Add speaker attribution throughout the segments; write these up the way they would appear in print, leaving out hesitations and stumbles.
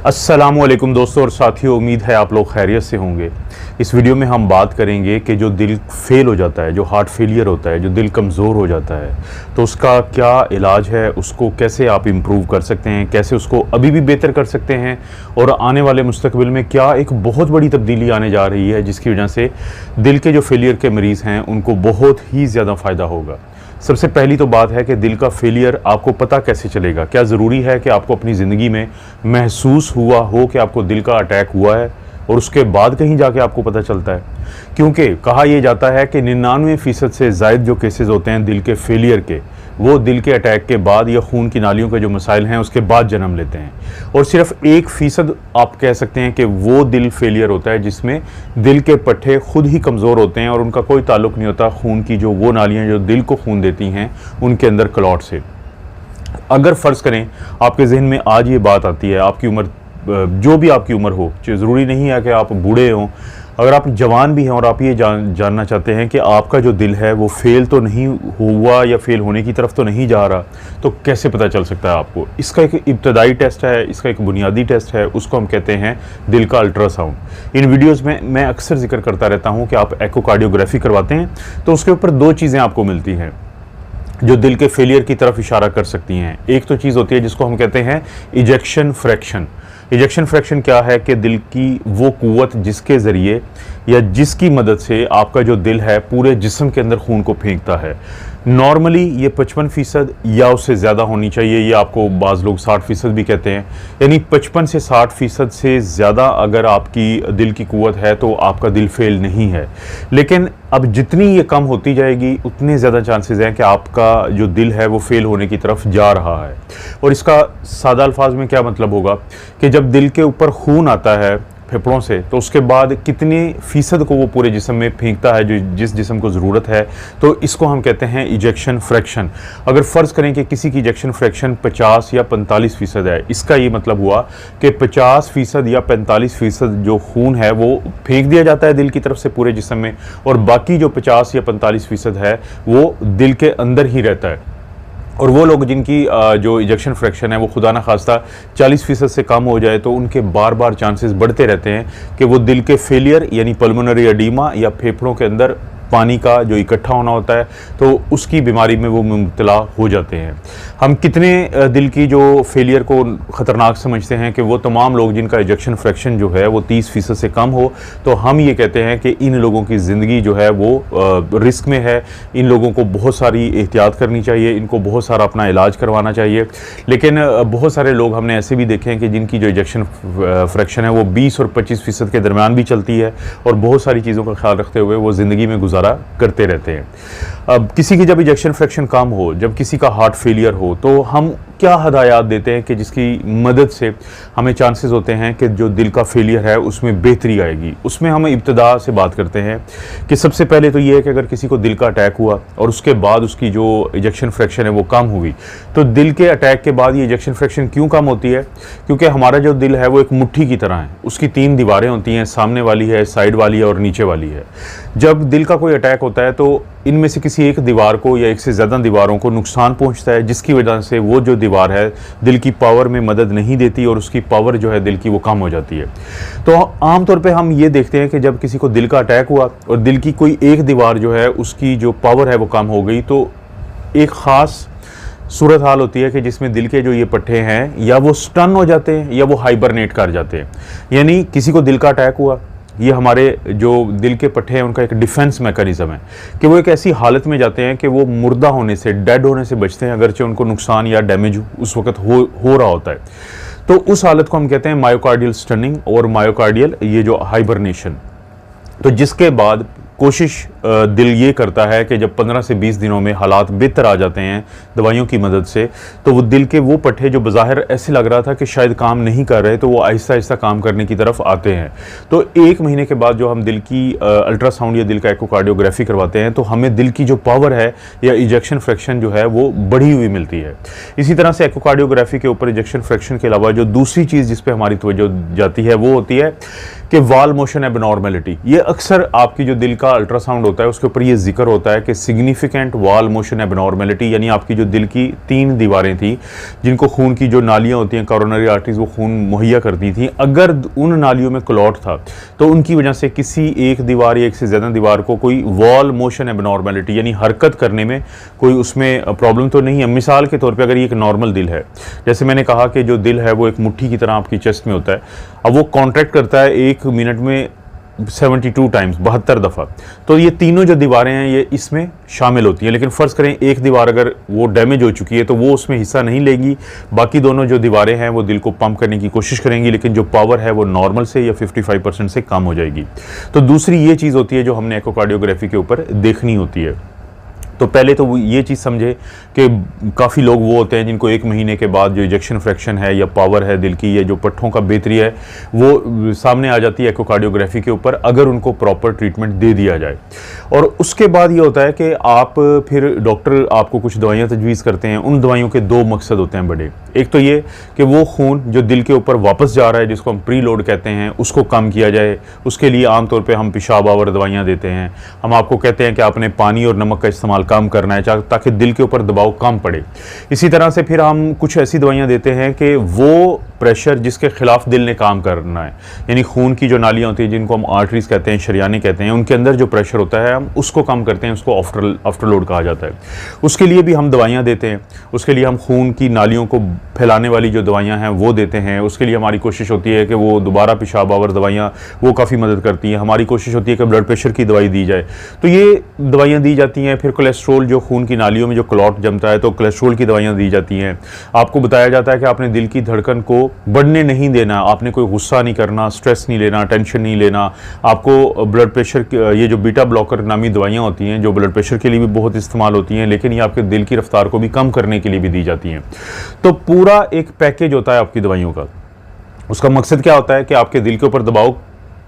Speaker 1: अस्सलामुअलैकुम दोस्तों और साथियों, उम्मीद है आप लोग खैरियत से होंगे। इस वीडियो में हम बात करेंगे कि जो दिल फेल हो जाता है, जो हार्ट फेलियर होता है, जो दिल कमज़ोर हो जाता है, तो उसका क्या इलाज है, उसको कैसे आप इम्प्रूव कर सकते हैं, कैसे उसको अभी भी बेहतर कर सकते हैं और आने वाले मुस्तकबिल में क्या एक बहुत बड़ी तब्दीली आने जा रही है जिसकी वजह से दिल के जो फेलियर के मरीज़ हैं उनको बहुत ही ज़्यादा फ़ायदा होगा। सबसे पहली तो बात है कि दिल का फेलियर आपको पता कैसे चलेगा। क्या ज़रूरी है कि आपको अपनी ज़िंदगी में महसूस हुआ हो कि आपको दिल का अटैक हुआ है और उसके बाद कहीं जाके आपको पता चलता है? क्योंकि कहा यह जाता है कि 99% से ज़ायद जो केसेस होते हैं दिल के फेलियर के, वो दिल के अटैक के बाद या खून की नालियों के जो मसाइल हैं उसके बाद जन्म लेते हैं। और सिर्फ 1% आप कह सकते हैं कि वो दिल फेलियर होता है जिसमें दिल के पट्टे खुद ही कमज़ोर होते हैं और उनका कोई ताल्लुक़ नहीं होता खून की जो वो नालियाँ जो दिल को खून देती हैं उनके अंदर क्लॉट से। अगर फ़र्ज़ करें आपके जहन में आज ये बात आती है, आपकी उम्र जो भी आपकी उम्र हो, ज़रूरी नहीं है कि आप बूढ़े हों, अगर आप जवान भी हैं और आप ये जानना चाहते हैं कि आपका जो दिल है वो फेल तो नहीं हुआ या फेल होने की तरफ तो नहीं जा रहा, तो कैसे पता चल सकता है आपको? इसका एक इब्तदाई टेस्ट है, इसका एक बुनियादी टेस्ट है, उसको हम कहते हैं दिल का अल्ट्रासाउंड। इन वीडियोज़ में मैं अक्सर जिक्र करता रहता हूँ कि आप एकोकार्डियोग्राफी करवाते हैं तो उसके ऊपर 2 चीज़ें आपको मिलती हैं जो दिल के फेलियर की तरफ इशारा कर सकती हैं। एक तो चीज़ होती है जिसको हम कहते हैं इजेक्शन फ्रैक्शन। इजेक्शन फ्रैक्शन क्या है कि दिल की वो क़ुव्वत जिसके ज़रिए या जिसकी मदद से आपका जो दिल है पूरे जिस्म के अंदर खून को फेंकता है। नॉर्मली ये 55% या उससे ज़्यादा होनी चाहिए, ये आपको बाज़ लोग 60% भी कहते हैं। यानी 55 से 60% से ज़्यादा अगर आपकी दिल की क़ुव्वत है तो आपका दिल फेल नहीं है। लेकिन अब जितनी ये कम होती जाएगी उतने ज़्यादा चांसेस हैं कि आपका जो दिल है वो फेल होने की तरफ जा रहा है। और इसका सादा अल्फाज में क्या मतलब होगा कि जब दिल के ऊपर खून आता है फेफड़ों से तो उसके बाद कितने फ़ीसद को वो पूरे जिस्म में फेंकता है जो जिस जिस्म को ज़रूरत है, तो इसको हम कहते हैं इजेक्शन फ्रैक्शन। अगर फ़र्ज़ करें कि किसी की इजेक्शन फ्रैक्शन 50 या 45% है, इसका ये मतलब हुआ कि 50% या 45% जो खून है वो फेंक दिया जाता है दिल की तरफ से पूरे जिस्म में और बाकी जो 50 या 45% है वो दिल के अंदर ही रहता है। और वो लोग जिनकी जो इजेक्शन फ्रैक्शन है वो खुदा ना खास्ता 40% से कम हो जाए तो उनके बार बार चांसेस बढ़ते रहते हैं कि वो दिल के फेलियर यानी पल्मोनरी एडीमा या फेफड़ों के अंदर पानी का जो इकट्ठा होना होता है तो उसकी बीमारी में वो मुब्तला हो जाते हैं। हम कितने दिल की जो फेलियर को ख़तरनाक समझते हैं कि वो तमाम लोग जिनका इजेक्शन फ्रैक्शन जो है वो 30% से कम हो, तो हम ये कहते हैं कि इन लोगों की ज़िंदगी जो है वो रिस्क में है। इन लोगों को बहुत सारी एहतियात करनी चाहिए, इनको बहुत सारा अपना इलाज करवाना चाहिए। लेकिन बहुत सारे लोग हमने ऐसे भी देखे हैं कि जिनकी जो इजेक्शन फ्रैक्शन है वो 20 और 25% के दरमियान भी चलती है और बहुत सारी चीज़ों का ख्याल रखते हुए वो ज़िंदगी में करते रहते हैं। अब किसी की जब इजेक्शन फ्रैक्शन कम हो, जब किसी का हार्ट फेलियर हो, तो हम क्या हदायत देते हैं कि जिसकी मदद से हमें चांसेस होते हैं कि जो दिल का फेलियर है उसमें बेहतरी आएगी। उसमें हम इब्तिदा से बात करते हैं कि सबसे पहले तो ये है कि अगर किसी को दिल का अटैक हुआ और उसके बाद उसकी जो इजेक्शन फ्रैक्शन है वो कम हुई, तो दिल के अटैक के बाद ये इजेक्शन फ्रैक्शन क्यों कम होती है? क्योंकि हमारा जो दिल है वो एक मुट्ठी की तरह है, उसकी 3 दीवारें होती हैं, सामने वाली है, साइड वाली है और नीचे वाली है। जब दिल का कोई अटैक होता है तो इनमें से किसी एक दीवार को या एक से ज़्यादा दीवारों को नुकसान पहुंचता है, जिसकी वजह से वो जो दीवार है दिल की पावर में मदद नहीं देती और उसकी पावर जो है दिल की वो कम हो जाती है। तो आमतौर पे हम ये देखते हैं कि जब किसी को दिल का अटैक हुआ और दिल की कोई एक दीवार जो है उसकी जो पावर है वो कम हो गई, तो एक ख़ास सूरत हाल होती है कि जिसमें दिल के जो ये पट्टे हैं या वो स्टन हो जाते हैं या वो हाइबरनेट कर जाते हैं। यानी किसी को दिल का अटैक हुआ, ये हमारे जो दिल के पट्टे हैं उनका एक डिफेंस मैकेनिज़्म है कि वो एक ऐसी हालत में जाते हैं कि वो मुर्दा होने से, डेड होने से बचते हैं, अगरचे उनको नुकसान या डैमेज उस वक्त हो रहा होता है। तो उस हालत को हम कहते हैं मायोकार्डियल स्टनिंग और मायोकार्डियल ये जो हाइबरनेशन। तो जिसके बाद कोशिश दिल ये करता है कि जब 15 से 20 दिनों में हालात बेहतर आ जाते हैं दवाइयों की मदद से, तो वो दिल के वो पट्टे जो बज़ाहिर ऐसे लग रहा था कि शायद काम नहीं कर रहे, तो वो आहिस्ता आहिस्ता काम करने की तरफ आते हैं। तो 1 महीने के बाद जो हम दिल की अल्ट्रासाउंड या दिल का एकोकार्डियोग्राफी करवाते हैं तो हमें दिल की जो पावर है या इजेक्शन फ्रैक्शन जो है वो बढ़ी हुई मिलती है। इसी तरह से एकोकार्डियोग्राफी के ऊपर इजेक्शन फ्रैक्शन के अलावा जो दूसरी चीज़ जिस पर हमारी तवज्जो जाती है वो होती है कि वाल मोशन एबनॉर्मेलिटी। ये अक्सर आपकी जो दिल का अल्ट्रासाउंड होता है उसके ऊपर ये जिक्र होता है कि सिग्निफिकेंट वॉल मोशन एबनॉर्मेलिटी, यानी आपकी जो दिल की 3 दीवारें थी जिनको खून की जो नालियाँ होती हैं, कोरोनरी आर्टरीज, वो खून मुहैया करती थी, अगर उन नालियों में क्लॉट था तो उनकी वजह से किसी एक दीवार या एक से ज़्यादा दीवार को कोई वॉल मोशन एबनॉर्मेलिटी यानी हरकत करने में कोई उसमें प्रॉब्लम तो नहीं है। मिसाल के तौर पे अगर ये एक नॉर्मल दिल है, जैसे मैंने कहा कि जो दिल है वो एक मुट्ठी की तरह आपकी चेस्ट में होता है, अब वो कॉन्ट्रैक्ट करता है 1 मिनट में 72 टाइम्स, 72 दफ़ा, तो ये तीनों जो दीवारें हैं ये इसमें शामिल होती हैं। लेकिन फ़र्ज़ करें एक दीवार अगर वो डैमेज हो चुकी है तो वो उसमें हिस्सा नहीं लेगी, बाकी दोनों जो दीवारें हैं वो दिल को पंप करने की कोशिश करेंगी, लेकिन जो पावर है वो नॉर्मल से या 55% से कम हो जाएगी। तो दूसरी ये चीज़ होती है जो हमने एकोकार्डियोग्राफी के ऊपर देखनी होती है। तो पहले तो ये चीज़ समझे कि काफ़ी लोग वो होते हैं जिनको 1 महीने के बाद जो इजेक्शन फ्रैक्शन है या पावर है दिल की, या जो पट्ठों का बेहतरी है वो सामने आ जाती है एकोकार्डियोग्राफी के ऊपर, अगर उनको प्रॉपर ट्रीटमेंट दे दिया जाए। और उसके बाद ये होता है कि आप फिर डॉक्टर आपको कुछ दवाइयाँ तजवीज़ करते हैं। उन दवाइयों के 2 मकसद होते हैं बड़े। एक तो ये कि वो खून जो दिल के ऊपर वापस जा रहा है, जिसको हम प्री लोड कहते हैं, उसको कम किया जाए। उसके लिए आमतौर पर हम पेशाब आवर दवाइयाँ देते हैं। हम आपको कहते हैं कि आपने पानी और नमक का इस्तेमाल कम करना है ताकि दिल के ऊपर दबाव कम पड़े। इसी तरह से फिर हम कुछ ऐसी दवाइयां देते हैं कि वो प्रेशर जिसके खिलाफ दिल ने काम करना है, यानी खून की जो नालियां होती हैं जिनको हम आर्टरीज कहते हैं, शरियाने कहते हैं, उनके अंदर जो प्रेशर होता है हम उसको कम करते हैं, उसको आफ्टर लोड कहा जाता है। उसके लिए भी हम दवाइयाँ देते हैं। उसके लिए हम खून की नालियों को फैलाने वाली जो दवाइयाँ हैं वो देते हैं। उसके लिए हमारी कोशिश होती है कि वो दोबारा पेशाब आवर दवाइयाँ वो काफ़ी मदद करती हैं। हमारी कोशिश होती है कि ब्लड प्रेशर की दवाई दी जाए, तो ये दवाइयाँ दी जाती हैं। फिर कोलेस्ट्रोल जो खून की नालियों में जो क्लॉट जमता है तो कोलेस्ट्रोल की दवाइयाँ दी जाती हैं। आपको बताया जाता है कि आपने दिल की धड़कन को बढ़ने नहीं देना, आपने कोई गुस्सा नहीं करना, स्ट्रेस नहीं लेना, टेंशन नहीं लेना। आपको ब्लड प्रेशर, ये जो बीटा ब्लॉकर नामी दवाइयाँ होती हैं जो ब्लड प्रेशर के लिए भी बहुत इस्तेमाल होती हैं, लेकिन ये आपके दिल की रफ्तार को भी कम करने के लिए भी दी जाती हैं। तो पूरा एक पैकेज होता है आपकी दवाइयों का। उसका मकसद क्या होता है कि आपके दिल के ऊपर दबाव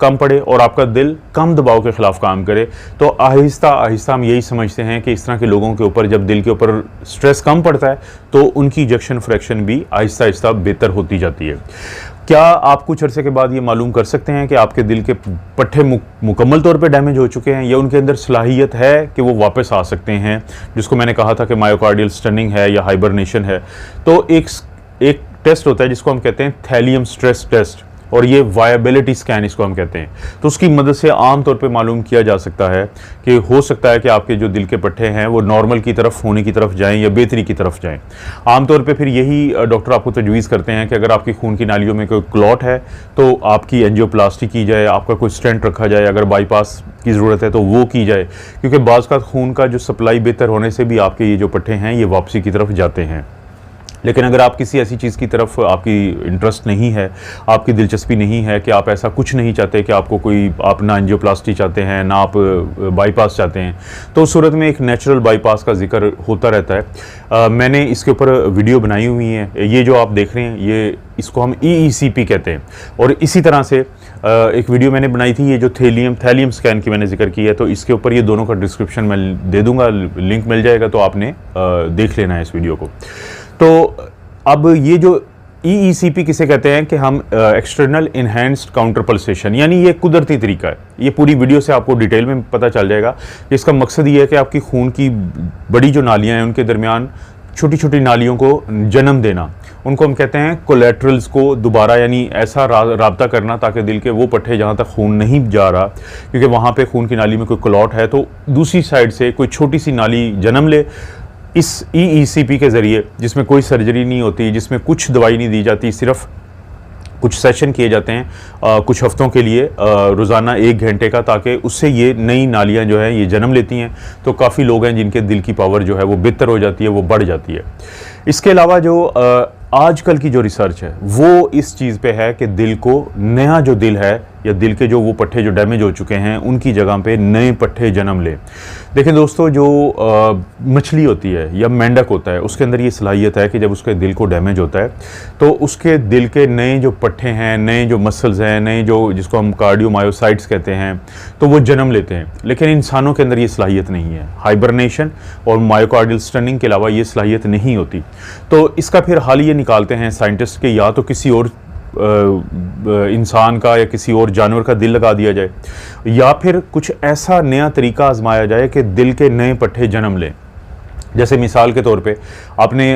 Speaker 1: कम पड़े और आपका दिल कम दबाव के खिलाफ काम करे। तो आहिस्ता आहिस्ता हम यही समझते हैं कि इस तरह के लोगों के ऊपर जब दिल के ऊपर स्ट्रेस कम पड़ता है तो उनकी इजेक्शन फ्रैक्शन भी आहिस्ता आहिस्ता बेहतर होती जाती है। क्या आप कुछ अरसे के बाद ये मालूम कर सकते हैं कि आपके दिल के पट्टे मुकम्मल तौर पे डैमेज हो चुके हैं या उनके अंदर सलाहियत है कि वो वापस आ सकते हैं, जिसको मैंने कहा था कि मायोकार्डियल स्टनिंग है या हाइबरनेशन है। तो एक टेस्ट होता है जिसको हम कहते हैं थैलियम स्ट्रेस टेस्ट, और ये वायबिलिटी स्कैन इसको हम कहते हैं। तो उसकी मदद से आम तौर पे मालूम किया जा सकता है कि हो सकता है कि आपके जो दिल के पट्टे हैं वो नॉर्मल की तरफ होने की तरफ जाएं या बेहतरी की तरफ जाएं। आम तौर पे फिर यही डॉक्टर आपको तजवीज़ करते हैं कि अगर आपकी खून की नालियों में कोई क्लॉट है तो आपकी एंजियोप्लास्टी की जाए, आपका कोई स्टेंट रखा जाए, अगर बाईपास की ज़रूरत है तो वो की जाए, क्योंकि बाज़ का खून का जो सप्लाई बेहतर होने से भी आपके ये जो पट्टे हैं ये वापसी की तरफ जाते हैं। लेकिन अगर आप किसी ऐसी चीज़ की तरफ आपकी इंटरेस्ट नहीं है, आपकी दिलचस्पी नहीं है, कि आप ऐसा कुछ नहीं चाहते कि आपको कोई, आप ना एंजियोप्लास्टी चाहते हैं ना आप बाईपास चाहते हैं, तो उस सूरत में एक नेचुरल बाईपास का जिक्र होता रहता है। मैंने इसके ऊपर वीडियो बनाई हुई है। ये जो आप देख रहे हैं ये इसको हम EECP कहते हैं। और इसी तरह से एक वीडियो मैंने बनाई थी, ये जो थैलियम स्कैन की मैंने जिक्र की है, तो इसके ऊपर ये दोनों का डिस्क्रिप्शन मैं दे दूंगा, लिंक मिल जाएगा, तो आपने देख लेना है इस वीडियो को। तो अब ये जो EECP किसे कहते हैं कि हम एक्सटर्नल इन्हेंस्ड काउंटर पल्सेशन, यानी ये कुदरती तरीका है। ये पूरी वीडियो से आपको डिटेल में पता चल जाएगा। इसका मकसद ये है कि आपकी खून की बड़ी जो नालियां हैं उनके दरमियान छोटी छोटी नालियों को जन्म देना, उनको हम कहते हैं कोलेट्रल्स को दोबारा, यानी ऐसा राब्ता करना ताकि दिल के वो पट्टे जहाँ तक खून नहीं जा रहा, क्योंकि वहाँ पे खून की नाली में कोई क्लॉट है, तो दूसरी साइड से कोई छोटी सी नाली जन्म ले। इस EECP के ज़रिए, जिसमें कोई सर्जरी नहीं होती, जिसमें कुछ दवाई नहीं दी जाती, सिर्फ कुछ सेशन किए जाते हैं कुछ हफ्तों के लिए, रोज़ाना 1 घंटे का, ताकि उससे ये नई नालियां जो है ये जन्म लेती हैं। तो काफ़ी लोग हैं जिनके दिल की पावर जो है वो बेहतर हो जाती है, वो बढ़ जाती है। इसके अलावा जो आजकल की जो रिसर्च है वो इस चीज़ पे है कि दिल को, नया जो दिल है या दिल के जो वो पट्टे जो डैमेज हो चुके हैं उनकी जगह पे नए पट्टे जन्म ले। देखें दोस्तों, जो मछली होती है या मेंढक होता है, उसके अंदर ये सलाहियत है कि जब उसके दिल को डैमेज होता है तो उसके दिल के नए जो पट्टे हैं, नए जो मसल्स हैं, नए जो, जिसको हम कार्डियोमायोसाइट्स कहते हैं, तो वो जन्म लेते हैं। लेकिन इंसानों के अंदर ये सलाहियत नहीं है। हाइबरनेशन और मायोकार्डियल स्टनिंग के अलावा ये सलाहियत नहीं होती। तो इसका फिर हाल ये निकालते हैं साइंटिस्ट के, या तो किसी और इंसान का या किसी और जानवर का दिल लगा दिया जाए, या फिर कुछ ऐसा नया तरीका आजमाया जाए कि दिल के नए पट्टे जन्म लें। जैसे मिसाल के तौर पे आपने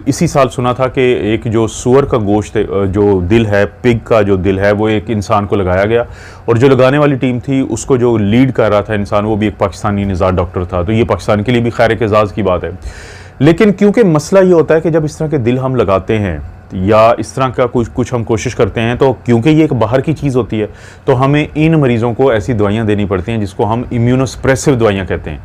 Speaker 1: इसी साल सुना था कि एक जो सूअर का गोश्त जो दिल है, पिग का जो दिल है, वो एक इंसान को लगाया गया, और जो लगाने वाली टीम थी उसको जो लीड कर रहा था इंसान, वो भी एक पाकिस्तानी निज़ार डॉक्टर था। तो ये पाकिस्तान के लिए भी खैर के एजाज़ की बात है। लेकिन क्योंकि मसला ये होता है कि जब इस तरह के दिल हम लगाते हैं या इस तरह का कुछ हम कोशिश करते हैं, तो क्योंकि ये एक बाहर की चीज़ होती है, तो हमें इन मरीज़ों को ऐसी दवाइयाँ देनी पड़ती हैं जिसको हम इम्यूनोसप्रेसिव दवाइयाँ कहते हैं,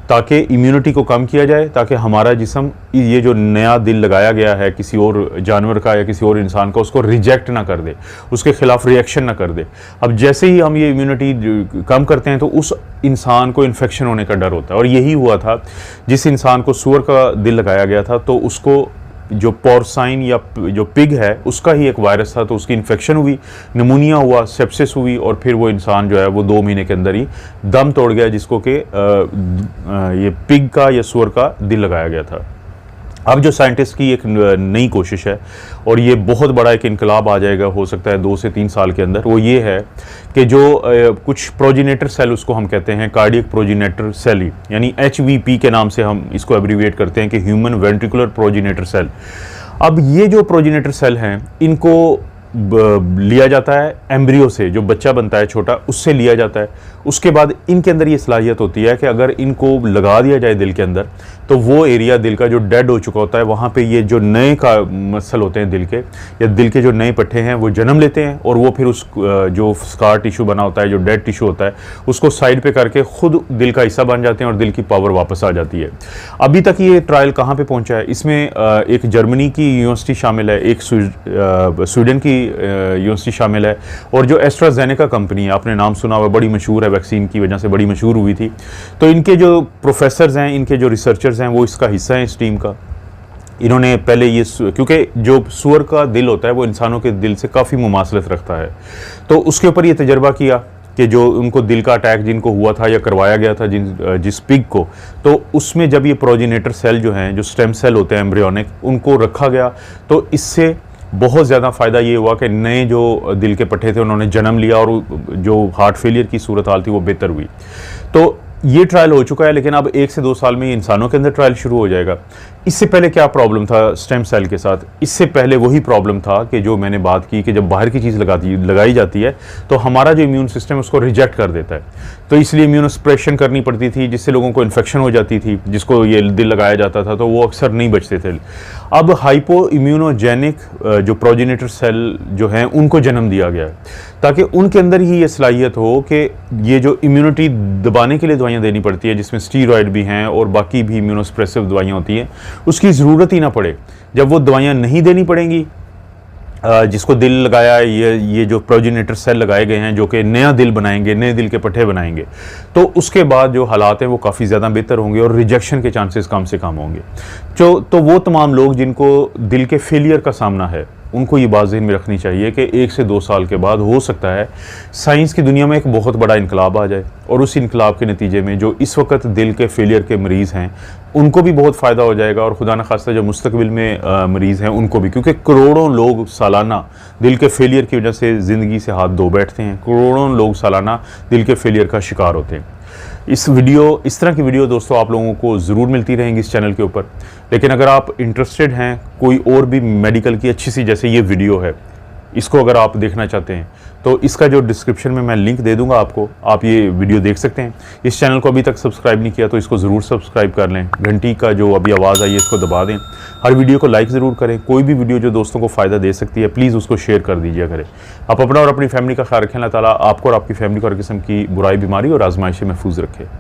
Speaker 1: ताकि इम्यूनिटी को कम किया जाए, ताकि हमारा जिस्म ये जो नया दिल लगाया गया है किसी और जानवर का या किसी और इंसान का, उसको रिजेक्ट ना कर दे, उसके खिलाफ रिएक्शन ना कर दे। अब जैसे ही हम ये इम्यूनिटी कम करते हैं तो उस इंसान को इन्फेक्शन होने का डर होता है, और यही हुआ था जिस इंसान को सूअर का दिल लगाया गया था, तो उसको जो पोर्साइन या जो पिग है उसका ही एक वायरस था, तो उसकी इन्फेक्शन हुई, निमोनिया हुआ, सेप्सिस हुई, और फिर वो इंसान जो है वो 2 महीने के अंदर ही दम तोड़ गया, जिसको कि ये पिग का या सूअर का दिल लगाया गया था। अब जो साइंटिस्ट की एक नई कोशिश है, और ये बहुत बड़ा एक इनकलाब आ जाएगा हो सकता है 2 से 3 साल के अंदर, वो ये है कि जो कुछ प्रोजिनेटर सेल उसको हम कहते हैं कार्डियक प्रोजिनेटर सेल, यानी HVP के नाम से हम इसको एब्रीविएट करते हैं कि ह्यूमन वेंट्रिकुलर प्रोजिनेटर सेल। अब ये जो प्रोजिनेटर सेल हैं, इनको लिया जाता है एम्ब्रियो से, जो बच्चा बनता है छोटा, उससे लिया जाता है। उसके बाद इनके अंदर ये सलाहियत होती है कि अगर इनको लगा दिया जाए दिल के अंदर, तो वो एरिया दिल का जो डेड हो चुका होता है, वहाँ पे ये जो नए का मसल होते हैं दिल के, या दिल के जो नए पट्टे हैं, वो जन्म लेते हैं, और वो फिर उस जो स्कार टिश्यू बना होता है, जो डेड टिश्यू होता है, उसको साइड पे करके खुद दिल का हिस्सा बन जाते हैं और दिल की पावर वापस आ जाती है। अभी तक ये ट्रायल कहाँ पे पहुँचा है? इसमें एक जर्मनी की यूनिवर्सिटी शामिल है, एक स्वीडन की यूनिवर्सिटी शामिल है, और जो एस्ट्राजेनेका कंपनी है, आपने नाम सुना हुआ, बड़ी मशहूर है, वैक्सीन की वजह से बड़ी मशहूर हुई थी। तो इनके जो प्रोफेसर्स हैं, इनके जो रिसर्चर्स हैं, वो इसका हिस्सा हैं इस टीम का। इन्होंने पहले ये, क्योंकि जो सूअर का दिल होता है वो इंसानों के दिल से काफ़ी मुमासलत रखता है, तो उसके ऊपर ये तजर्बा किया कि जो उनको दिल का अटैक जिनको हुआ था या करवाया गया था जिस पिग को, तो उसमें जब ये प्रोजिनेटर सेल जो हैं, जो स्टेम सेल होते हैं एम्ब्रियोनिक, उनको रखा गया, तो इससे बहुत ज़्यादा फ़ायदा ये हुआ कि नए जो दिल के पट्टे थे उन्होंने जन्म लिया, और जो हार्ट फेलियर की सूरत हाल थी वो बेहतर हुई। तो ये ट्रायल हो चुका है, लेकिन अब 1 से 2 साल में इंसानों के अंदर ट्रायल शुरू हो जाएगा। इससे पहले क्या प्रॉब्लम था स्टेम सेल के साथ? इससे पहले वही प्रॉब्लम था कि जो मैंने बात की कि जब बाहर की चीज़ लगाई जाती है, तो हमारा जो इम्यून सिस्टम उसको रिजेक्ट कर देता है, तो इसलिए इम्यूनोसप्रेशन करनी पड़ती थी, जिससे लोगों को इन्फेक्शन हो जाती थी, जिसको ये दिल लगाया जाता था, तो वो अक्सर नहीं बचते थे। अब हाइपो इम्यूनोजेनिक जो प्रोजिनेटर सेल जो हैं, उनको जन्म दिया गया है, ताकि उनके अंदर ही ये सलाहियत हो कि ये जो इम्यूनिटी दबाने के लिए दवाइयाँ देनी पड़ती है, जिसमें स्टीरॉयड भी हैं और बाकी भी इम्यूनोसप्रेसिव दवाइयाँ होती हैं, उसकी ज़रूरत ही ना पड़े। जब वो दवाइयाँ नहीं देनी पड़ेंगी, जिसको दिल लगाया है, ये जो प्रोजिनेटर सेल लगाए गए हैं जो कि नया दिल बनाएंगे, नए दिल के पट्टे बनाएंगे, तो उसके बाद जो हालात हैं वो काफ़ी ज़्यादा बेहतर होंगे और रिजेक्शन के चांसेस कम से कम होंगे। तो वो तमाम लोग जिनको दिल के फेलियर का सामना है, उनको ये बात ज़हन में रखनी चाहिए कि 1 से 2 साल के बाद हो सकता है साइंस की दुनिया में एक बहुत बड़ा इनकलाब आ जाए, और उस इनकलाब के नतीजे में जो इस वक्त दिल के फेलियर के मरीज़ हैं उनको भी बहुत फ़ायदा हो जाएगा, और खुदा न खास्ता जो मुस्तकबिल में मरीज़ हैं उनको भी, क्योंकि करोड़ों लोग सालाना दिल के फेलियर की वजह से ज़िंदगी से हाथ धो बैठते हैं, करोड़ों लोग सालाना दिल के फेलियर का शिकार होते हैं। इस तरह की वीडियो दोस्तों आप लोगों को ज़रूर मिलती रहेंगी इस चैनल के ऊपर, लेकिन अगर आप इंटरेस्टेड हैं कोई और भी मेडिकल की अच्छी सी, जैसे ये वीडियो है, इसको अगर आप देखना चाहते हैं तो इसका जो डिस्क्रिप्शन में मैं लिंक दे दूंगा आपको, आप ये वीडियो देख सकते हैं। इस चैनल को अभी तक सब्सक्राइब नहीं किया तो इसको ज़रूर सब्सक्राइब कर लें, घंटी का जो अभी आवाज़ आई है इसको दबा दें, हर वीडियो को लाइक ज़रूर करें। कोई भी वीडियो जो दोस्तों को फ़ायदा दे सकती है प्लीज़ उसको शेयर कर दीजिए करें। आप अपना और अपनी फैमिली का ख्याल रखें। अल्लाह ताला आपको और आपकी फैमिली को हर किस्म की बुराई, बीमारी और आजमाइश से महफूज रखे।